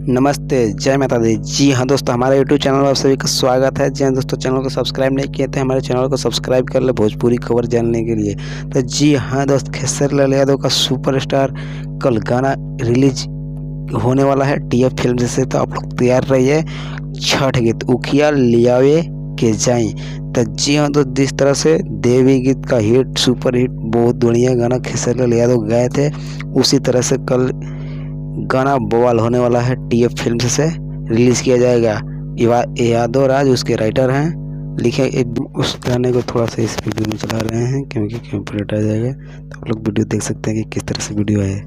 नमस्ते, जय माता दी। जी हाँ दोस्तों, हमारे यूट्यूब चैनल में आप सभी का स्वागत है। जी हाँ दोस्तों, चैनल को सब्सक्राइब नहीं किए थे, हमारे चैनल को सब्सक्राइब कर ले भोजपुरी खबर जानने के लिए। तो जी हाँ दोस्त, खेसारी लाल यादव का सुपरस्टार कल गाना रिलीज होने वाला है टीएफ फिल्म से। तो आप लोग तैयार रहिए। छठ गीत उखिया लियावे के जाई। तो जी हाँ दोस्त, जिस तरह से देवी गीत का हिट सुपर हिट बहुत बढ़िया गाना खेसारी लाल यादव गाए थे, उसी तरह से कल गाना बवाल होने वाला है। टीएफ फिल्म से रिलीज किया जाएगा। यादव राज उसके राइटर हैं, लिखे उस गाने को थोड़ा सा इस वीडियो में चला रहे हैं क्योंकि कॉपीराइट आ जाएगा। तो आप लोग वीडियो देख सकते हैं कि किस तरह से वीडियो है।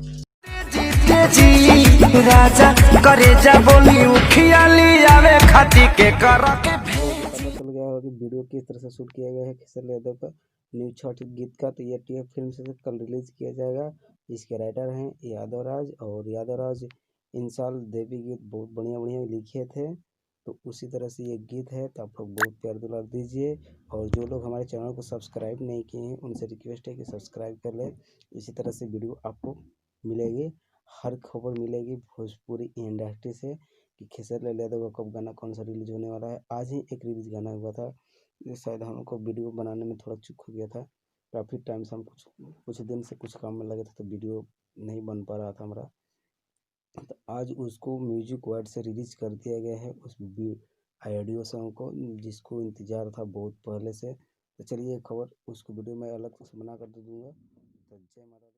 राजा करे जा बोली उखिया लियावे खाती के कर के पता चल गया होगा कि वीडियो किस तरह से शूट किया गया है खेसारी यादव का न्यू छठ गीत का। तो ये टीएफ फिल्म से कल रिलीज किया जाएगा। इसके राइटर हैं यादव राज, और यादव राज इन साल देवी गीत बहुत बढ़िया बढ़िया लिखे थे। तो उसी तरह से ये गीत है। तो आप लोग बहुत प्यार दुलार दीजिए, और जो लोग हमारे चैनल को सब्सक्राइब नहीं किए हैं उनसे रिक्वेस्ट है कि सब्सक्राइब कर लें। इसी तरह से वीडियो आपको मिलेगी, हर खबर मिलेगी भोजपुरी इंडस्ट्री से कि खेसारी लाल यादव का कब गाना कौन सा रिलीज होने वाला है। आज ही एक रिलीज गाना हुआ था, ये शायद हमको वीडियो बनाने में थोड़ा चूक हो गया था। काफ़ी टाइम से हम कुछ दिन से कुछ काम में लगे थे, तो वीडियो नहीं बन पा रहा था हमारा। तो आज उसको म्यूजिक वाइड से रिलीज कर दिया गया है उस ऑडियो सॉन्ग को, जिसको इंतज़ार था बहुत पहले से। तो चलिए खबर उसको वीडियो में अलग से बना कर दे दूँगा। तो जय माता दी।